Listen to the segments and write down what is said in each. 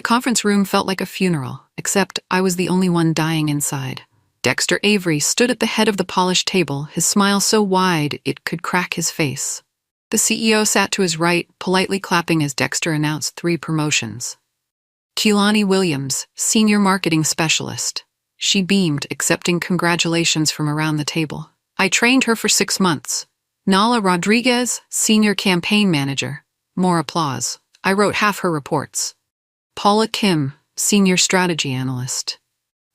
conference room felt like a funeral, except I was the only one dying inside. Dexter Avery stood at the head of the polished table, his smile so wide it could crack his face. The CEO sat to his right, politely clapping as Dexter announced 3 promotions. Keelani Williams, Senior Marketing Specialist. She beamed, accepting congratulations from around the table. I trained her for 6 months. Nala Rodriguez, Senior Campaign Manager. More applause. I wrote half her reports. Paula Kim, Senior Strategy Analyst.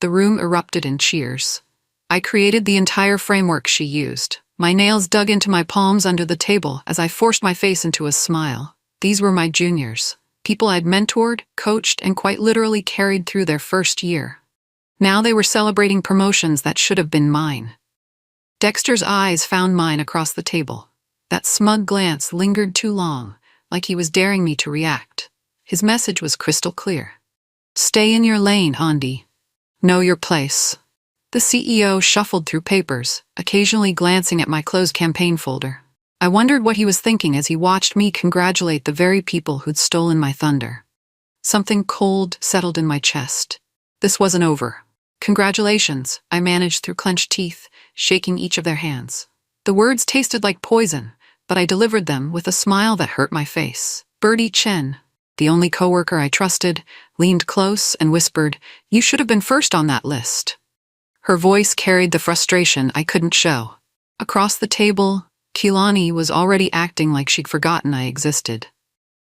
The room erupted in cheers. I created the entire framework she used. My nails dug into my palms under the table as I forced my face into a smile. These were my juniors. People I'd mentored, coached, and quite literally carried through their first year. Now they were celebrating promotions that should have been mine. Dexter's eyes found mine across the table. That smug glance lingered too long, like he was daring me to react. His message was crystal clear. Stay in your lane, Andi. Know your place. The CEO shuffled through papers, occasionally glancing at my closed campaign folder. I wondered what he was thinking as he watched me congratulate the very people who'd stolen my thunder. Something cold settled in my chest. This wasn't over. Congratulations, I managed through clenched teeth, shaking each of their hands. The words tasted like poison, but I delivered them with a smile that hurt my face. Bertie Chen, the only coworker I trusted, leaned close and whispered, "You should have been first on that list." Her voice carried the frustration I couldn't show. Across the table, Keelani was already acting like she'd forgotten I existed.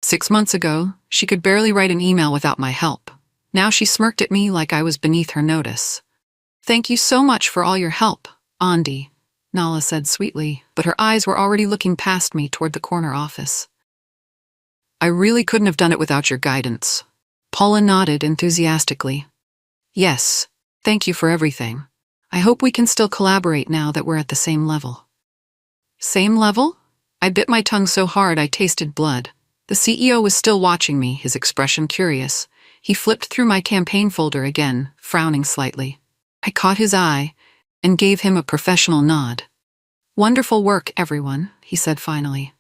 6 months ago, she could barely write an email without my help. Now she smirked at me like I was beneath her notice. "Thank you so much for all your help, Andi," Nala said sweetly, but her eyes were already looking past me toward the corner office. "I really couldn't have done it without your guidance." Paula nodded enthusiastically. "Yes, thank you for everything. I hope we can still collaborate now that we're at the same level." Same level? I bit my tongue so hard I tasted blood. The CEO was still watching me, his expression curious. He flipped through my campaign folder again, frowning slightly. I caught his eye and gave him a professional nod. "Wonderful work, everyone," he said finally.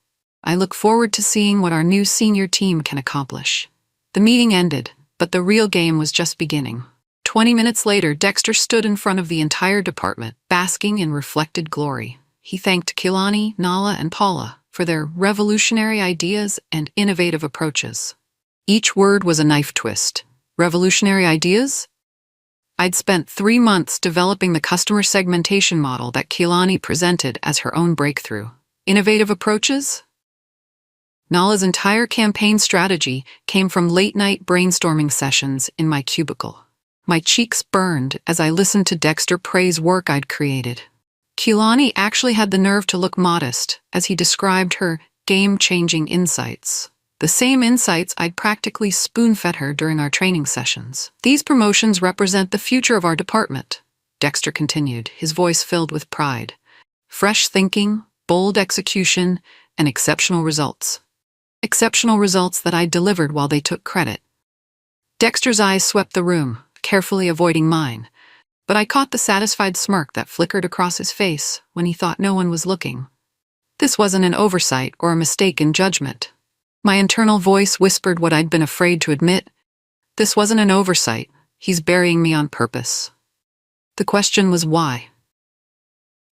"I look forward to seeing what our new senior team can accomplish." The meeting ended, but the real game was just beginning. 20 minutes later, Dexter stood in front of the entire department, basking in reflected glory. He thanked Keelani, Nala, and Paula for their revolutionary ideas and innovative approaches. Each word was a knife twist. Revolutionary ideas? I'd spent 3 months developing the customer segmentation model that Keelani presented as her own breakthrough. Innovative approaches? Nala's entire campaign strategy came from late-night brainstorming sessions in my cubicle. My cheeks burned as I listened to Dexter praise work I'd created. Keelani actually had the nerve to look modest as he described her game-changing insights. The same insights I'd practically spoon-fed her during our training sessions. "These promotions represent the future of our department," Dexter continued, his voice filled with pride. "Fresh thinking, bold execution, and exceptional results. Exceptional results that I delivered while they took credit." Dexter's eyes swept the room, carefully avoiding mine, but I caught the satisfied smirk that flickered across his face when he thought no one was looking. This wasn't an oversight or a mistake in judgment. My internal voice whispered what I'd been afraid to admit. This wasn't an oversight. He's burying me on purpose. The question was why.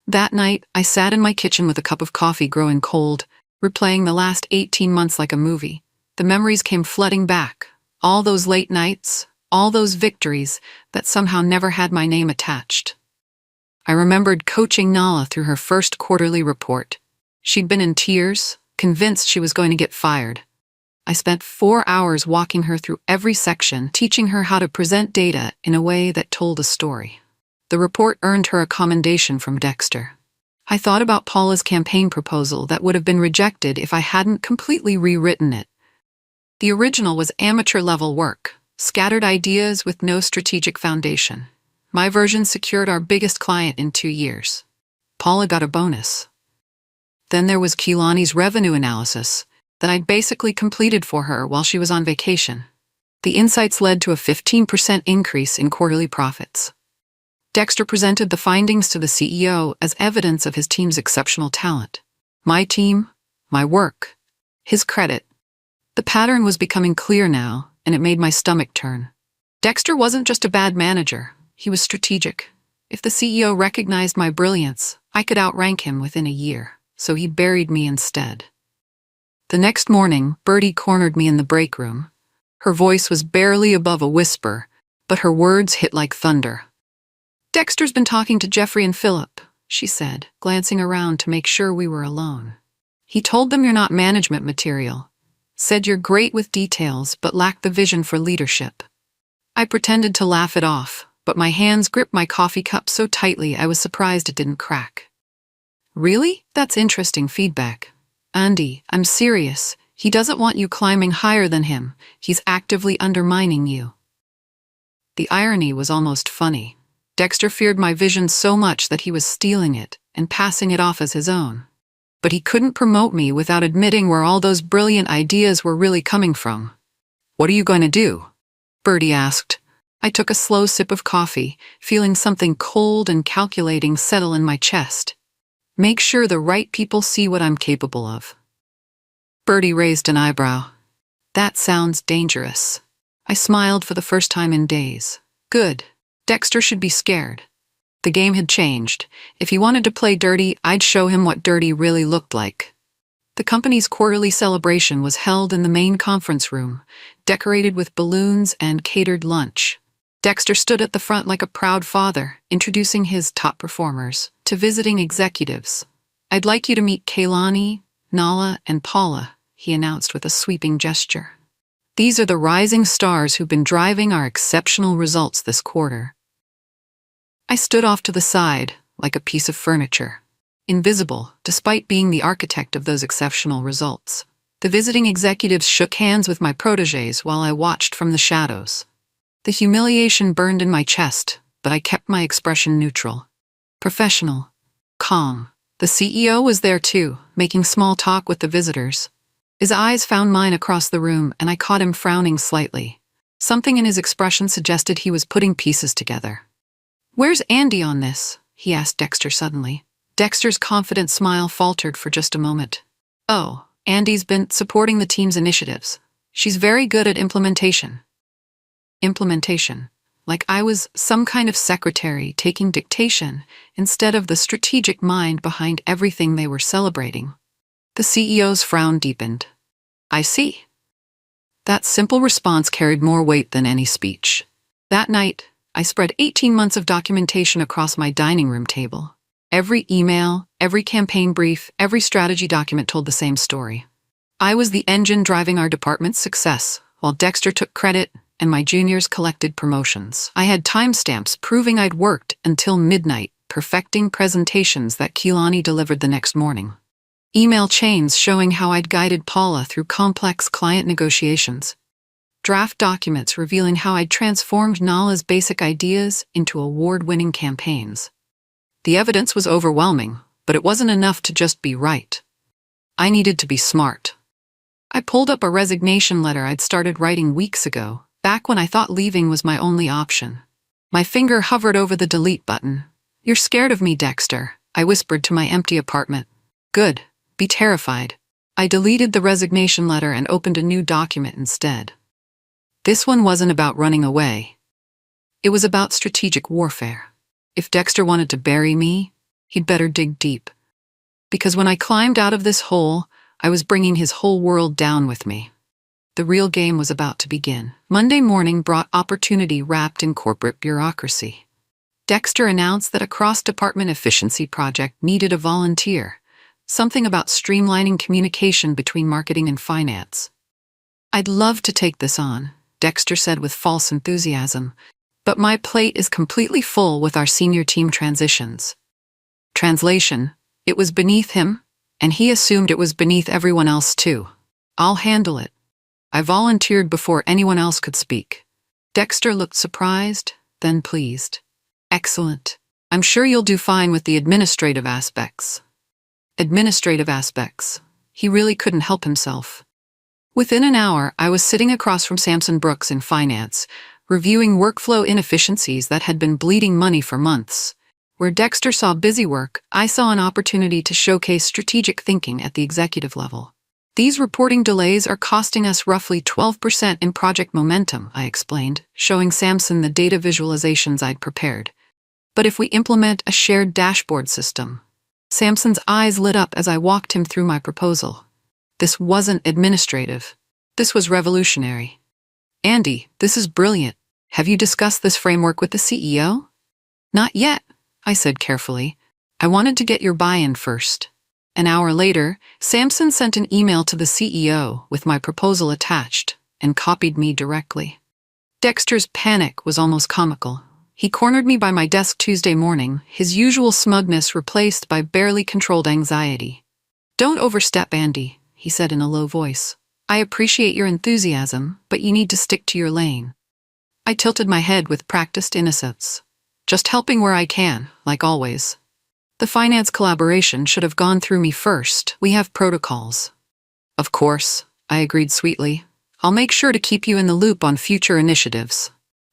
That night, I sat in my kitchen with a cup of coffee growing cold, replaying the last 18 months like a movie. The memories came flooding back. All those late nights, all those victories that somehow never had my name attached. I remembered coaching Nala through her first quarterly report. She'd been in tears, convinced she was going to get fired. I spent 4 hours walking her through every section, teaching her how to present data in a way that told a story. The report earned her a commendation from Dexter. I thought about Paula's campaign proposal that would have been rejected if I hadn't completely rewritten it. The original was amateur-level work, scattered ideas with no strategic foundation. My version secured our biggest client in 2 years. Paula got a bonus. Then there was Keelani's revenue analysis that I'd basically completed for her while she was on vacation. The insights led to a 15% increase in quarterly profits. Dexter presented the findings to the CEO as evidence of his team's exceptional talent. My team, my work, his credit. The pattern was becoming clear now, and it made my stomach turn. Dexter wasn't just a bad manager, he was strategic. If the CEO recognized my brilliance, I could outrank him within a year, so he buried me instead. The next morning, Bertie cornered me in the break room. Her voice was barely above a whisper, but her words hit like thunder. "Dexter's been talking to Jeffrey and Philip," she said, glancing around to make sure we were alone. "He told them you're not management material. Said you're great with details, but lack the vision for leadership." I pretended to laugh it off, but my hands gripped my coffee cup so tightly I was surprised it didn't crack. "Really? That's interesting feedback. Andi, I'm serious. He doesn't want you climbing higher than him. He's actively undermining you." The irony was almost funny. Dexter feared my vision so much that he was stealing it and passing it off as his own. But he couldn't promote me without admitting where all those brilliant ideas were really coming from. "What are you going to do?" Bertie asked. I took a slow sip of coffee, feeling something cold and calculating settle in my chest. "Make sure the right people see what I'm capable of." Bertie raised an eyebrow. "That sounds dangerous." I smiled for the first time in days. Good. Dexter should be scared. The game had changed. If he wanted to play dirty, I'd show him what dirty really looked like. The company's quarterly celebration was held in the main conference room, decorated with balloons and catered lunch. Dexter stood at the front like a proud father, introducing his top performers to visiting executives. "I'd like you to meet Kaylani, Nala, and Paula," he announced with a sweeping gesture. "These are the rising stars who've been driving our exceptional results this quarter." I stood off to the side, like a piece of furniture, invisible, despite being the architect of those exceptional results. The visiting executives shook hands with my protégés while I watched from the shadows. The humiliation burned in my chest, but I kept my expression neutral. Professional. Calm. The CEO was there too, making small talk with the visitors. His eyes found mine across the room, and I caught him frowning slightly. Something in his expression suggested he was putting pieces together. "Where's Andi on this?" he asked Dexter suddenly. Dexter's confident smile faltered for just a moment. "Oh, Andi's been supporting the team's initiatives. She's very good at implementation." Implementation. Like I was some kind of secretary taking dictation instead of the strategic mind behind everything they were celebrating. The CEO's frown deepened. "I see." That simple response carried more weight than any speech. That night, I spread 18 months of documentation across my dining room table. Every email, every campaign brief, every strategy document told the same story. I was the engine driving our department's success, while Dexter took credit and my juniors collected promotions. I had timestamps proving I'd worked until midnight, perfecting presentations that Kaylani delivered the next morning. Email chains showing how I'd guided Paula through complex client negotiations. Draft documents revealing how I'd transformed Nala's basic ideas into award-winning campaigns. The evidence was overwhelming, but it wasn't enough to just be right. I needed to be smart. I pulled up a resignation letter I'd started writing weeks ago, back when I thought leaving was my only option. My finger hovered over the delete button. "You're scared of me, Dexter," I whispered to my empty apartment. "Good. Be terrified." I deleted the resignation letter and opened a new document instead. This one wasn't about running away. It was about strategic warfare. If Dexter wanted to bury me, he'd better dig deep. Because when I climbed out of this hole, I was bringing his whole world down with me. The real game was about to begin. Monday morning brought opportunity wrapped in corporate bureaucracy. Dexter announced that a cross-department efficiency project needed a volunteer, something about streamlining communication between marketing and finance. "I'd love to take this on," Dexter said with false enthusiasm, "but my plate is completely full with our senior team transitions." Translation: it was beneath him, and he assumed it was beneath everyone else too. "I'll handle it." I volunteered before anyone else could speak. Dexter looked surprised, then pleased. "Excellent. I'm sure you'll do fine with the administrative aspects." Administrative aspects. He really couldn't help himself. Within an hour, I was sitting across from Samson Brooks in finance, reviewing workflow inefficiencies that had been bleeding money for months. Where Dexter saw busy work, I saw an opportunity to showcase strategic thinking at the executive level. These reporting delays are costing us roughly 12% in project momentum, I explained, showing Samson the data visualizations I'd prepared. But if we implement a shared dashboard system. Samson's eyes lit up as I walked him through my proposal. This wasn't administrative. This was revolutionary. Andi, this is brilliant. Have you discussed this framework with the CEO? Not yet, I said carefully. I wanted to get your buy-in first. An hour later, Samson sent an email to the CEO with my proposal attached and copied me directly. Dexter's panic was almost comical. He cornered me by my desk Tuesday morning, his usual smugness replaced by barely controlled anxiety. Don't overstep, Andi, he said in a low voice. I appreciate your enthusiasm, but you need to stick to your lane. I tilted my head with practiced innocence. Just helping where I can, like always. The finance collaboration should have gone through me first. We have protocols. Of course, I agreed sweetly. I'll make sure to keep you in the loop on future initiatives.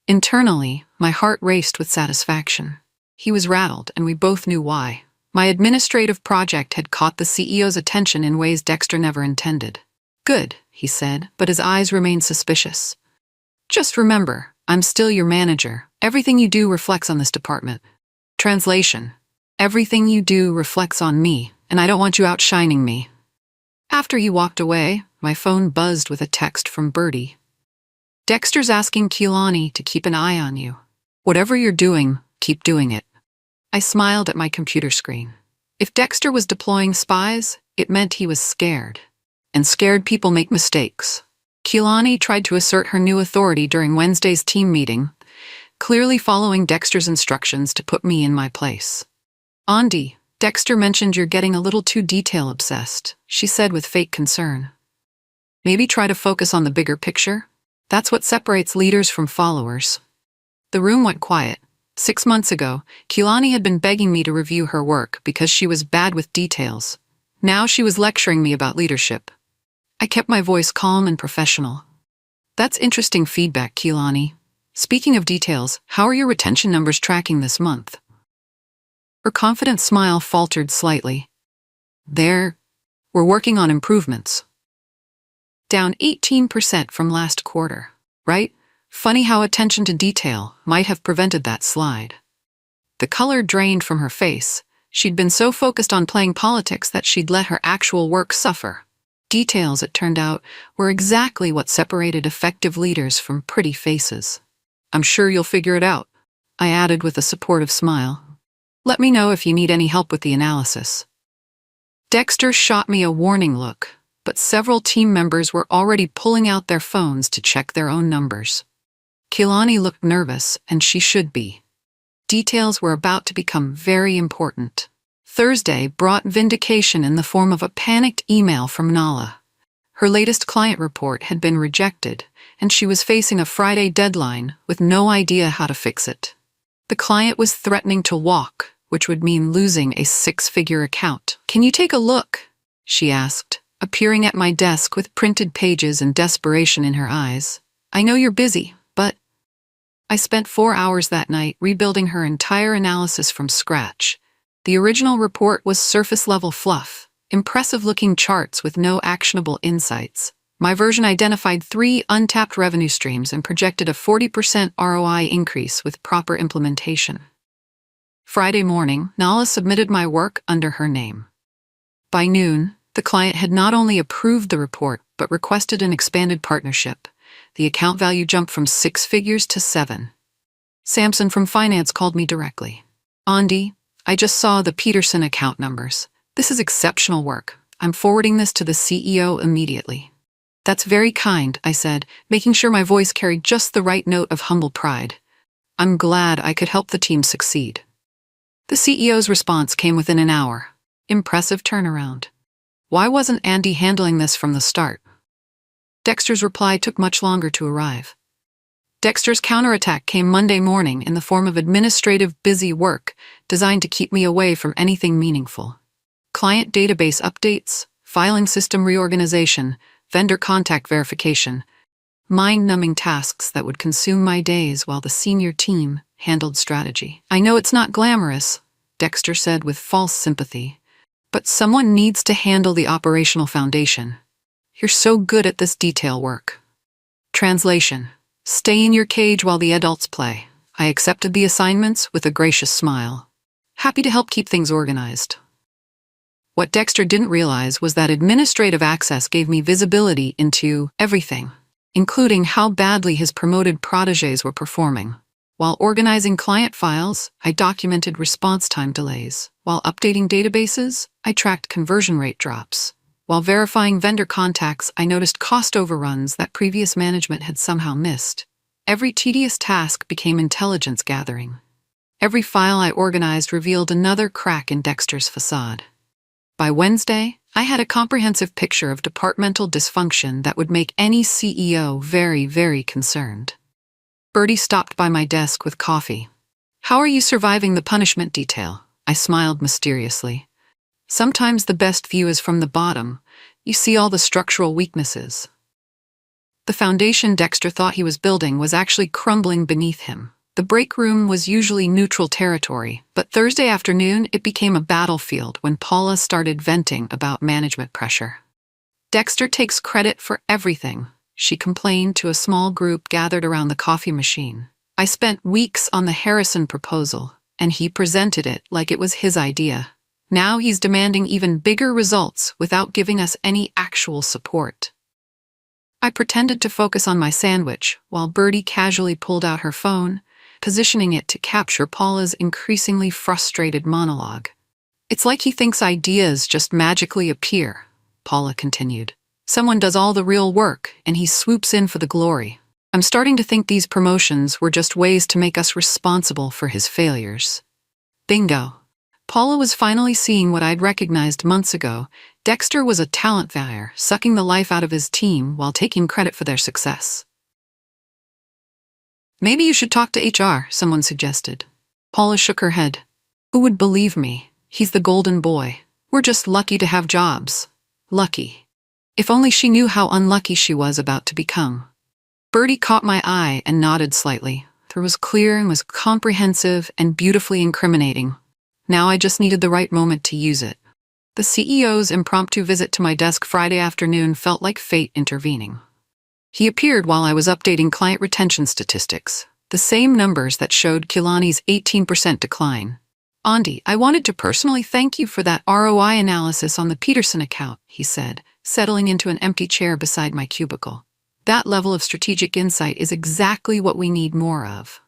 Internally, my heart raced with satisfaction. He was rattled, and we both knew why. My administrative project had caught the CEO's attention in ways Dexter never intended. Good, he said, but his eyes remained suspicious. Just remember, I'm still your manager. Everything you do reflects on this department. Translation. Everything you do reflects on me, and I don't want you outshining me. After he walked away, my phone buzzed with a text from Bertie. Dexter's asking Keelani to keep an eye on you. Whatever you're doing, keep doing it. I smiled at my computer screen. If Dexter was deploying spies, it meant he was scared. And scared people make mistakes. Keelani tried to assert her new authority during Wednesday's team meeting, clearly following Dexter's instructions to put me in my place. Andi, Dexter mentioned you're getting a little too detail-obsessed, she said with fake concern. Maybe try to focus on the bigger picture? That's what separates leaders from followers. The room went quiet. 6 months ago, Keelani had been begging me to review her work because she was bad with details. Now she was lecturing me about leadership. I kept my voice calm and professional. That's interesting feedback, Keelani. Speaking of details, how are your retention numbers tracking this month? Her confident smile faltered slightly. We're working on improvements. Down 18% from last quarter, right? Funny how attention to detail might have prevented that slide. The color drained from her face. She'd been so focused on playing politics that she'd let her actual work suffer. Details, it turned out, were exactly what separated effective leaders from pretty faces. I'm sure you'll figure it out, I added with a supportive smile. Let me know if you need any help with the analysis. Dexter shot me a warning look, but several team members were already pulling out their phones to check their own numbers. Keelani looked nervous, and she should be. Details were about to become very important. Thursday brought vindication in the form of a panicked email from Nala. Her latest client report had been rejected, and she was facing a Friday deadline with no idea how to fix it. The client was threatening to walk, which would mean losing a 6-figure account. Can you take a look? She asked, appearing at my desk with printed pages and desperation in her eyes. I know you're busy, but... I spent 4 hours that night rebuilding her entire analysis from scratch. The original report was surface-level fluff, impressive-looking charts with no actionable insights. My version identified 3 untapped revenue streams and projected a 40% ROI increase with proper implementation. Friday morning, Nala submitted my work under her name. By noon, the client had not only approved the report, but requested an expanded partnership. The account value jumped from 6 figures to 7. Samson from finance called me directly. Andi, I just saw the Peterson account numbers. This is exceptional work. I'm forwarding this to the CEO immediately. That's very kind, I said, making sure my voice carried just the right note of humble pride. I'm glad I could help the team succeed. The CEO's response came within an hour. Impressive turnaround. Why wasn't Andi handling this from the start? Dexter's reply took much longer to arrive. Dexter's counterattack came Monday morning in the form of administrative busy work designed to keep me away from anything meaningful. Client database updates, filing system reorganization, vendor contact verification, mind-numbing tasks that would consume my days while the senior team handled strategy. I know it's not glamorous, Dexter said with false sympathy, but someone needs to handle the operational foundation. You're so good at this detail work. Translation: Stay in your cage while the adults play. I accepted the assignments with a gracious smile, happy to help keep things organized. What Dexter didn't realize was that administrative access gave me visibility into everything, including how badly his promoted protégés were performing. While organizing client files, I documented response time delays. While updating databases, I tracked conversion rate drops. While verifying vendor contacts, I noticed cost overruns that previous management had somehow missed. Every tedious task became intelligence gathering. Every file I organized revealed another crack in Dexter's facade. By Wednesday, I had a comprehensive picture of departmental dysfunction that would make any CEO very, very concerned. Bertie stopped by my desk with coffee. "How are you surviving the punishment detail?" I smiled mysteriously. "Sometimes the best view is from the bottom. You see all the structural weaknesses." The foundation Dexter thought he was building was actually crumbling beneath him. The break room was usually neutral territory, but Thursday afternoon it became a battlefield when Paula started venting about management pressure. "Dexter takes credit for everything," she complained to a small group gathered around the coffee machine. "I spent weeks on the Harrison proposal, and he presented it like it was his idea. Now he's demanding even bigger results without giving us any actual support." I pretended to focus on my sandwich while Bertie casually pulled out her phone, positioning it to capture Paula's increasingly frustrated monologue. "It's like he thinks ideas just magically appear," Paula continued. "Someone does all the real work, and he swoops in for the glory. I'm starting to think these promotions were just ways to make us responsible for his failures." Bingo. Paula was finally seeing what I'd recognized months ago. Dexter was a talent vampire, sucking the life out of his team while taking credit for their success. "Maybe you should talk to HR," someone suggested. Paula shook her head. "Who would believe me? He's the golden boy. We're just lucky to have jobs." Lucky. If only she knew how unlucky she was about to become. Bertie caught my eye and nodded slightly. It was clear and was comprehensive and beautifully incriminating. Now I just needed the right moment to use it. The CEO's impromptu visit to my desk Friday afternoon felt like fate intervening. He appeared while I was updating client retention statistics, the same numbers that showed Kilani's 18% decline. "Andi, I wanted to personally thank you for that ROI analysis on the Peterson account," he said, settling into an empty chair beside my cubicle. "That level of strategic insight is exactly what we need more of."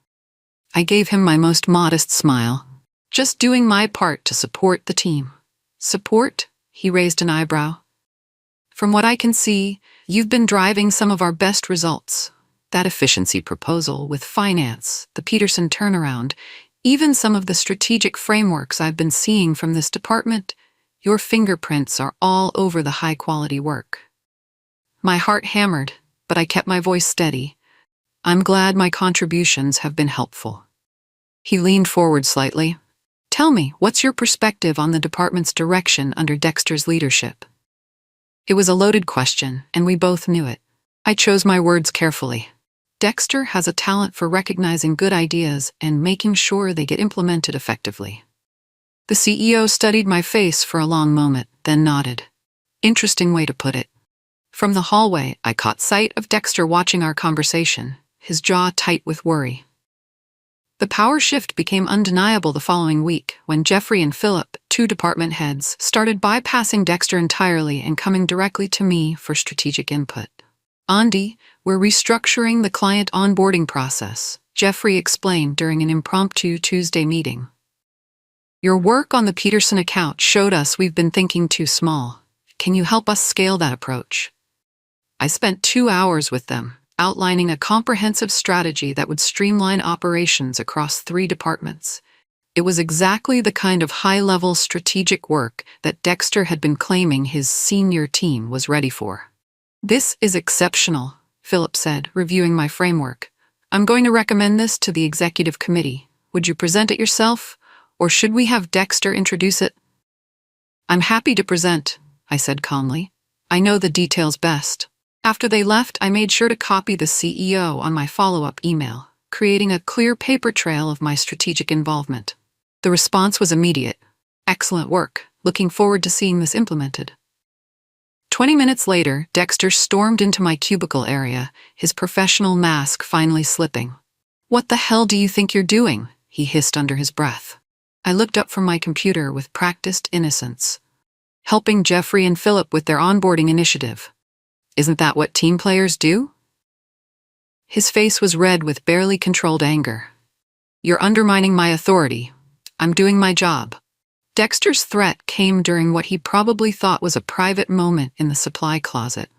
I gave him my most modest smile. "Just doing my part to support the team." "Support?" He raised an eyebrow. "From what I can see, you've been driving some of our best results. That efficiency proposal with finance, the Peterson turnaround, even some of the strategic frameworks I've been seeing from this department, your fingerprints are all over the high-quality work." My heart hammered, but I kept my voice steady. "I'm glad my contributions have been helpful." He leaned forward slightly. "Tell me, what's your perspective on the department's direction under Dexter's leadership?" It was a loaded question, and we both knew it. I chose my words carefully. Dexter has a talent for recognizing good ideas and making sure they get implemented effectively. The CEO studied my face for a long moment, then nodded. Interesting way to put it. From the hallway, I caught sight of Dexter watching our conversation, his jaw tight with worry. The power shift became undeniable the following week when Jeffrey and Philip, two department heads, started bypassing Dexter entirely and coming directly to me for strategic input. "Andi, we're restructuring the client onboarding process," Jeffrey explained during an impromptu Tuesday meeting. "Your work on the Peterson account showed us we've been thinking too small. Can you help us scale that approach?" I spent 2 hours with them, outlining a comprehensive strategy that would streamline operations across 3 departments. It was exactly the kind of high-level strategic work that Dexter had been claiming his senior team was ready for. "This is exceptional," Philip said, reviewing my framework. "I'm going to recommend this to the executive committee. Would you present it yourself, or should we have Dexter introduce it?" "I'm happy to present," I said calmly. "I know the details best." After they left, I made sure to copy the CEO on my follow-up email, creating a clear paper trail of my strategic involvement. The response was immediate. "Excellent work. Looking forward to seeing this implemented." 20 minutes later, Dexter stormed into my cubicle area, his professional mask finally slipping. "What the hell do you think you're doing?" he hissed under his breath. I looked up from my computer with practiced innocence. "Helping Jeffrey and Philip with their onboarding initiative. Isn't that what team players do?" His face was red with barely controlled anger. "You're undermining my authority. I'm doing my job." Dexter's threat came during what he probably thought was a private moment in the supply closet.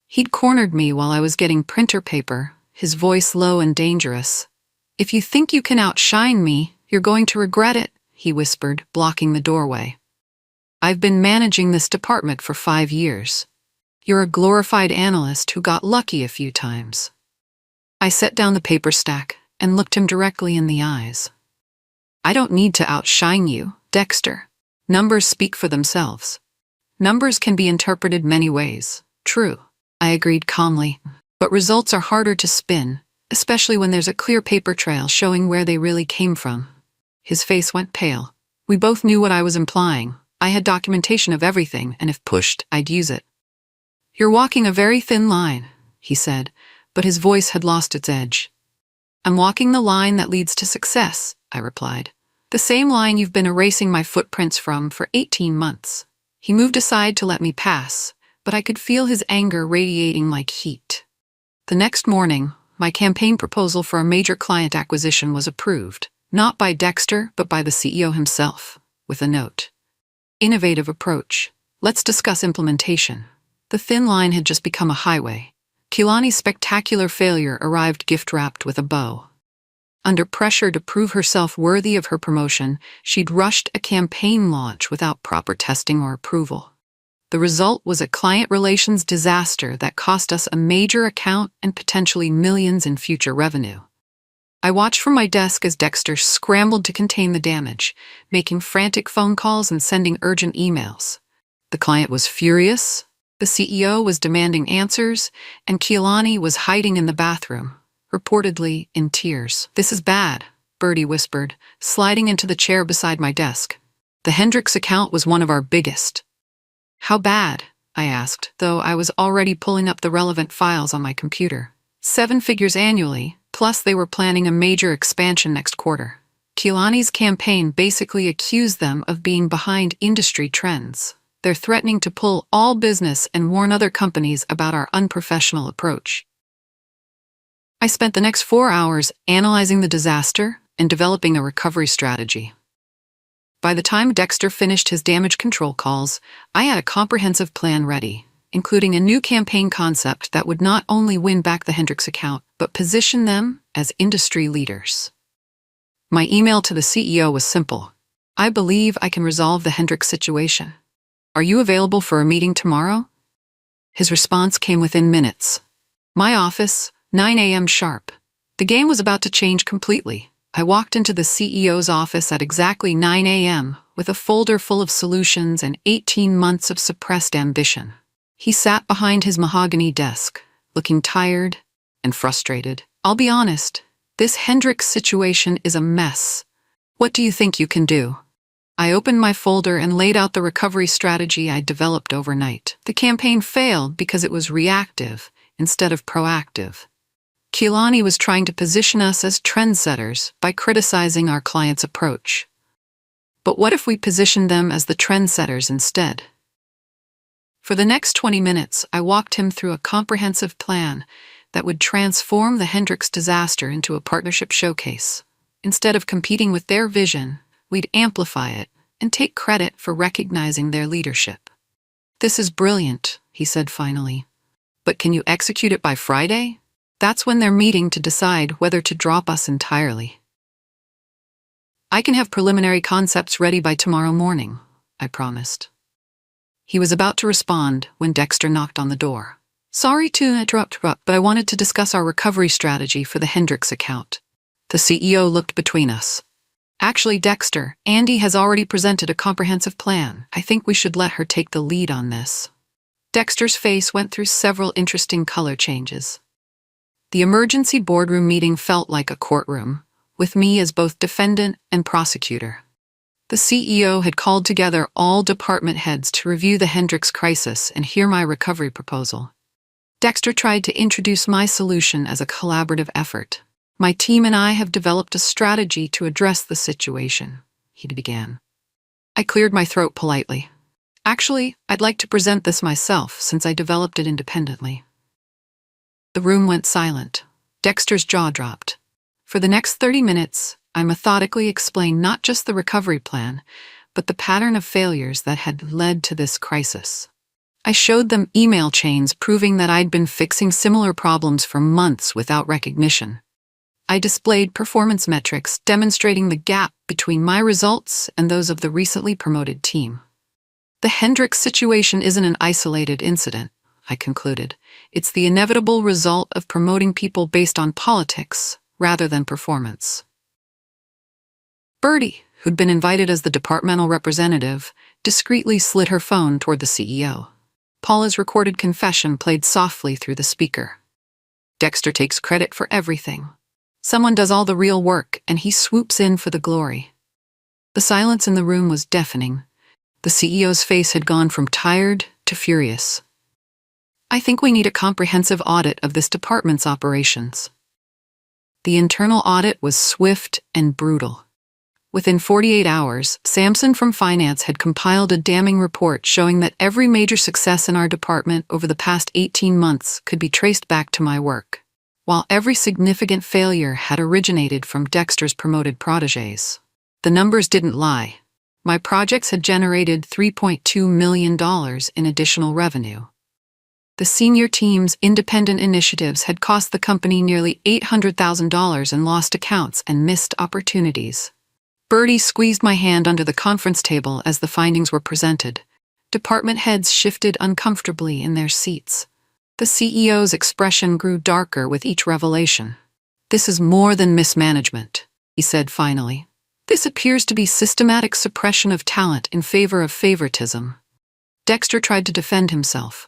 He'd cornered me while I was getting printer paper, his voice low and dangerous. "If you think you can outshine me, you're going to regret it," he whispered, blocking the doorway. "I've been managing this department for 5 years. You're a glorified analyst who got lucky a few times." I set down the paper stack and looked him directly in the eyes. "I don't need to outshine you, Dexter. Numbers speak for themselves. Numbers can be interpreted many ways. True," I agreed calmly, "but results are harder to spin, especially when there's a clear paper trail showing where they really came from." His face went pale. We both knew what I was implying. I had documentation of everything, and if pushed, I'd use it. "You're walking a very thin line," he said, but his voice had lost its edge. "I'm walking the line that leads to success," I replied. "The same line you've been erasing my footprints from for 18 months. He moved aside to let me pass, but I could feel his anger radiating like heat. The next morning, my campaign proposal for a major client acquisition was approved, not by Dexter, but by the CEO himself, with a note. "Innovative approach. Let's discuss implementation." The thin line had just become a highway. Keelani's spectacular failure arrived gift-wrapped with a bow. Under pressure to prove herself worthy of her promotion, she'd rushed a campaign launch without proper testing or approval. The result was a client relations disaster that cost us a major account and potentially millions in future revenue. I watched from my desk as Dexter scrambled to contain the damage, making frantic phone calls and sending urgent emails. The client was furious, the CEO was demanding answers, and Keelani was hiding in the bathroom, reportedly in tears. "This is bad," Bertie whispered, sliding into the chair beside my desk. "The Hendricks account was one of our biggest." "How bad?" I asked, though I was already pulling up the relevant files on my computer. 7 figures annually, plus they were planning a major expansion next quarter. Keelani's campaign basically accused them of being behind industry trends. They're threatening to pull all business and warn other companies about our unprofessional approach. I spent the next 4 hours analyzing the disaster and developing a recovery strategy. By the time Dexter finished his damage control calls, I had a comprehensive plan ready, including a new campaign concept that would not only win back the Hendricks account, but position them as industry leaders. My email to the CEO was simple. "I believe I can resolve the Hendricks situation. Are you available for a meeting tomorrow?" His response came within minutes. "My office, 9 a.m. sharp." The game was about to change completely. I walked into the CEO's office at exactly 9 a.m. with a folder full of solutions and 18 months of suppressed ambition. He sat behind his mahogany desk, looking tired and frustrated. "I'll be honest, this Hendricks situation is a mess. What do you think you can do?" I opened my folder and laid out the recovery strategy I'd developed overnight. The campaign failed because it was reactive instead of proactive. Keelani was trying to position us as trendsetters by criticizing our client's approach. But what if we positioned them as the trendsetters instead? For the next 20 minutes, I walked him through a comprehensive plan that would transform the Hendricks disaster into a partnership showcase. Instead of competing with their vision, we'd amplify it and take credit for recognizing their leadership. "This is brilliant," he said finally. "But can you execute it by Friday? That's when they're meeting to decide whether to drop us entirely." "I can have preliminary concepts ready by tomorrow morning," I promised. He was about to respond when Dexter knocked on the door. "Sorry to interrupt, but I wanted to discuss our recovery strategy for the Hendricks account." The CEO looked between us. "Actually, Dexter, Andi has already presented a comprehensive plan. I think we should let her take the lead on this." Dexter's face went through several interesting color changes. The emergency boardroom meeting felt like a courtroom, with me as both defendant and prosecutor. The CEO had called together all department heads to review the Hendricks crisis and hear my recovery proposal. Dexter tried to introduce my solution as a collaborative effort. "My team and I have developed a strategy to address the situation," he began. I cleared my throat politely. "Actually, I'd like to present this myself since I developed it independently." The room went silent. Dexter's jaw dropped. For the next 30 minutes, I methodically explained not just the recovery plan, but the pattern of failures that had led to this crisis. I showed them email chains proving that I'd been fixing similar problems for months without recognition. I displayed performance metrics demonstrating the gap between my results and those of the recently promoted team. "The Hendricks situation isn't an isolated incident," I concluded. "It's the inevitable result of promoting people based on politics rather than performance." Bertie, who'd been invited as the departmental representative, discreetly slid her phone toward the CEO. Paula's recorded confession played softly through the speaker. "Dexter takes credit for everything. Someone does all the real work, and he swoops in for the glory." The silence in the room was deafening. The CEO's face had gone from tired to furious. "I think we need a comprehensive audit of this department's operations." The internal audit was swift and brutal. Within 48 hours, Samson from Finance had compiled a damning report showing that every major success in our department over the past 18 months could be traced back to my work, while every significant failure had originated from Dexter's promoted protégés. The numbers didn't lie. My projects had generated $3.2 million in additional revenue. The senior team's independent initiatives had cost the company nearly $800,000 in lost accounts and missed opportunities. Bertie squeezed my hand under the conference table as the findings were presented. Department heads shifted uncomfortably in their seats. The CEO's expression grew darker with each revelation. "This is more than mismanagement," he said finally. "This appears to be systematic suppression of talent in favor of favoritism." Dexter tried to defend himself.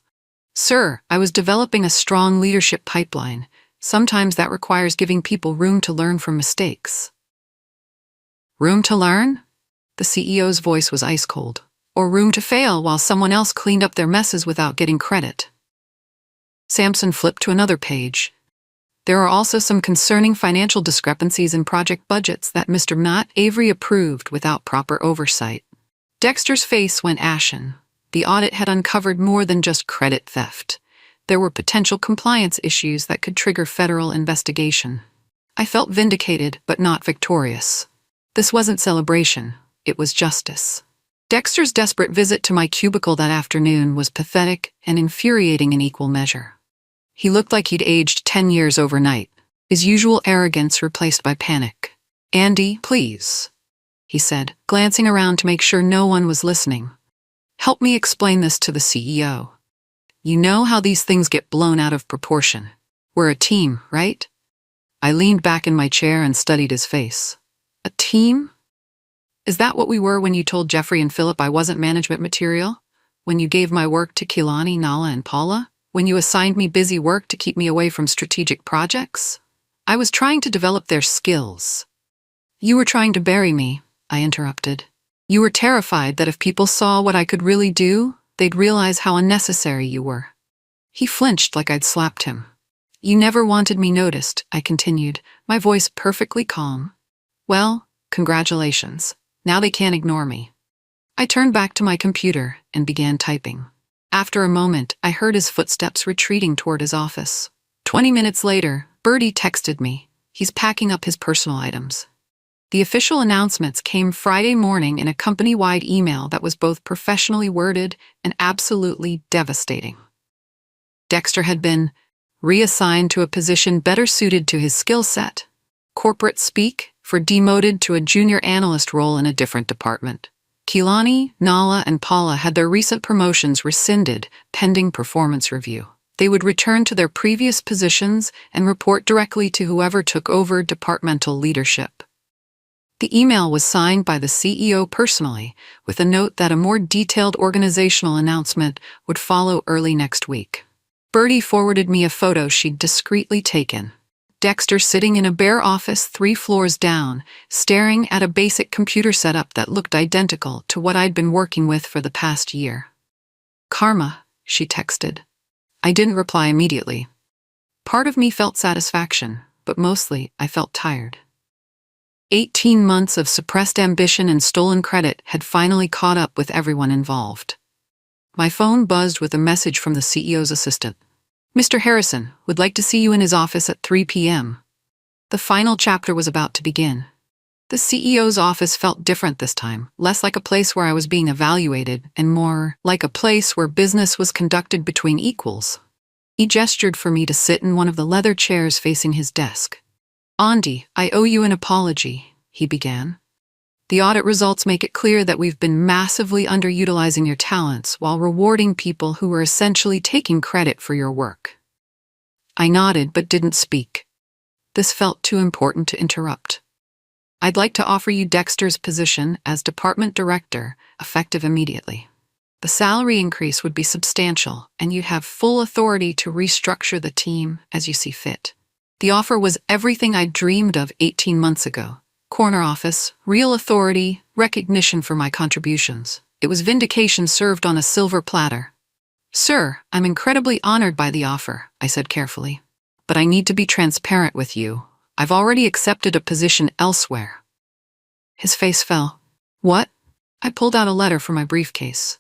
"Sir, I was developing a strong leadership pipeline. Sometimes that requires giving people room to learn from mistakes." "Room to learn?" The CEO's voice was ice cold. "Or room to fail while someone else cleaned up their messes without getting credit?" Samson flipped to another page. "There are also some concerning financial discrepancies in project budgets that Mr. Matt Avery approved without proper oversight." Dexter's face went ashen. The audit had uncovered more than just credit theft. There were potential compliance issues that could trigger federal investigation. I felt vindicated, but not victorious. This wasn't celebration, it was justice. Dexter's desperate visit to my cubicle that afternoon was pathetic and infuriating in equal measure. He looked like he'd aged 10 years overnight, his usual arrogance replaced by panic. "Andi, please," he said, glancing around to make sure no one was listening. "Help me explain this to the CEO. You know how these things get blown out of proportion. We're a team, right?" I leaned back in my chair and studied his face. "A team? Is that what we were when you told Jeffrey and Philip I wasn't management material? When you gave my work to Kehlani, Nala, and Paula? When you assigned me busy work to keep me away from strategic projects? I was trying to develop their skills." "You were trying to bury me," I interrupted. "You were terrified that if people saw what I could really do, they'd realize how unnecessary you were." He flinched like I'd slapped him. "You never wanted me noticed," I continued, my voice perfectly calm. "Well, congratulations. Now they can't ignore me." I turned back to my computer and began typing. After a moment, I heard his footsteps retreating toward his office. 20 minutes later, Bertie texted me. He's packing up his personal items. The official announcements came Friday morning in a company-wide email that was both professionally worded and absolutely devastating. Dexter had been reassigned to a position better suited to his skill set. Corporate speak for demoted to a junior analyst role in a different department. Kehlani, Nala, and Paula had their recent promotions rescinded pending performance review. They would return to their previous positions and report directly to whoever took over departmental leadership. The email was signed by the CEO personally, with a note that a more detailed organizational announcement would follow early next week. Bertie forwarded me a photo she'd discreetly taken. Dexter sitting in a bare office 3 floors down, staring at a basic computer setup that looked identical to what I'd been working with for the past year. "Karma," she texted. I didn't reply immediately. Part of me felt satisfaction, but mostly I felt tired. 18 months of suppressed ambition and stolen credit had finally caught up with everyone involved. My phone buzzed with a message from the CEO's assistant. "Mr. Harrison would like to see you in his office at 3 p.m. The final chapter was about to begin. The CEO's office felt different this time, less like a place where I was being evaluated and more like a place where business was conducted between equals. He gestured for me to sit in one of the leather chairs facing his desk. "Andi, I owe you an apology," he began. "The audit results make it clear that we've been massively underutilizing your talents while rewarding people who were essentially taking credit for your work." I nodded but didn't speak. This felt too important to interrupt. "I'd like to offer you Dexter's position as department director, effective immediately. The salary increase would be substantial, and you'd have full authority to restructure the team as you see fit." The offer was everything I'd dreamed of 18 months ago. Corner office, real authority, recognition for my contributions. It was vindication served on a silver platter. "Sir, I'm incredibly honored by the offer," I said carefully. "But I need to be transparent with you. I've already accepted a position elsewhere." His face fell. "What?" I pulled out a letter from my briefcase.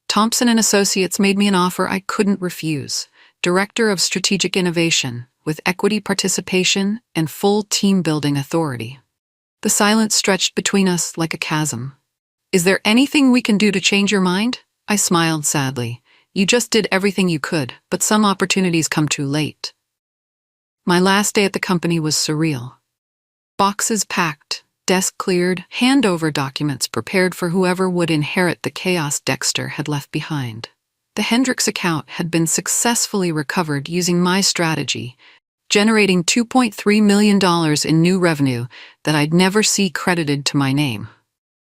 Thompson & Associates made me an offer I couldn't refuse. Director of Strategic Innovation, with equity participation and full team-building authority. The silence stretched between us like a chasm. "Is there anything we can do to change your mind?" I smiled sadly. "You just did everything you could, but some opportunities come too late." My last day at the company was surreal. Boxes packed, desk cleared, handover documents prepared for whoever would inherit the chaos Dexter had left behind. The Hendricks account had been successfully recovered using my strategy, generating $2.3 million in new revenue that I'd never see credited to my name.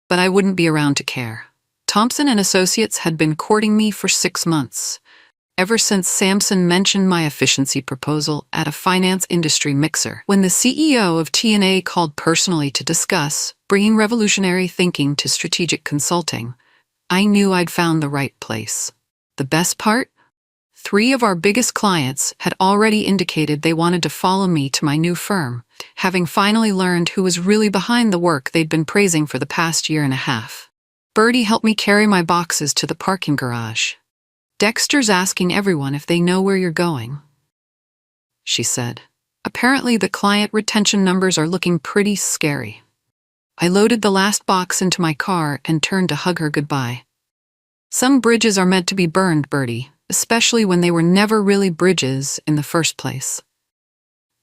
But I wouldn't be around to care. Thompson & Associates had been courting me for 6 months, ever since Samson mentioned my efficiency proposal at a finance industry mixer. When the CEO of T&A called personally to discuss bringing revolutionary thinking to strategic consulting, I knew I'd found the right place. The best part? 3 of our biggest clients had already indicated they wanted to follow me to my new firm, having finally learned who was really behind the work they'd been praising for the past year and a half. "Birdie helped me carry my boxes to the parking garage. Dexter's asking everyone if they know where you're going," she said. "Apparently the client retention numbers are looking pretty scary." I loaded the last box into my car and turned to hug her goodbye. "Some bridges are meant to be burned, Birdie, especially when they were never really bridges in the first place."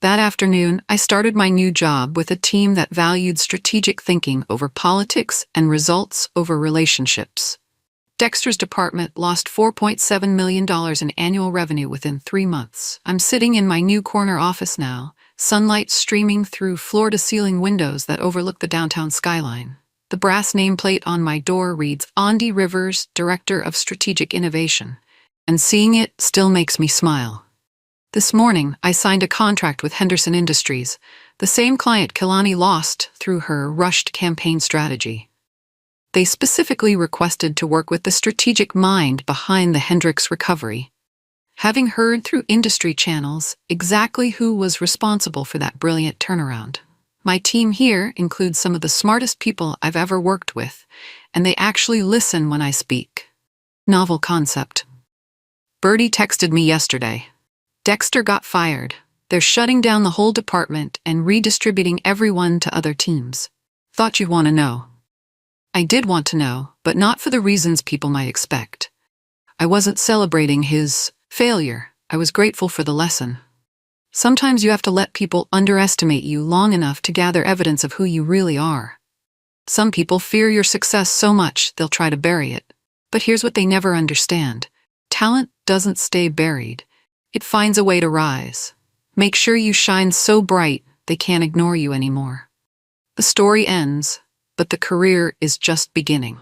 That afternoon, I started my new job with a team that valued strategic thinking over politics and results over relationships. Dexter's department lost $4.7 million in annual revenue within 3 months. I'm sitting in my new corner office now, sunlight streaming through floor-to-ceiling windows that overlook the downtown skyline. The brass nameplate on my door reads Andi Rivers, Director of Strategic Innovation, and seeing it still makes me smile. This morning, I signed a contract with Henderson Industries, the same client Kilani lost through her rushed campaign strategy. They specifically requested to work with the strategic mind behind the Hendricks recovery. Having heard through industry channels exactly who was responsible for that brilliant turnaround. My team here includes some of the smartest people I've ever worked with, and they actually listen when I speak. Novel concept. Birdie texted me yesterday. Dexter got fired. They're shutting down the whole department and redistributing everyone to other teams. Thought you'd want to know. I did want to know, but not for the reasons people might expect. I wasn't celebrating his failure. I was grateful for the lesson. Sometimes you have to let people underestimate you long enough to gather evidence of who you really are. Some people fear your success so much they'll try to bury it. But here's what they never understand. Talent doesn't stay buried. It finds a way to rise. Make sure you shine so bright they can't ignore you anymore. The story ends, but the career is just beginning.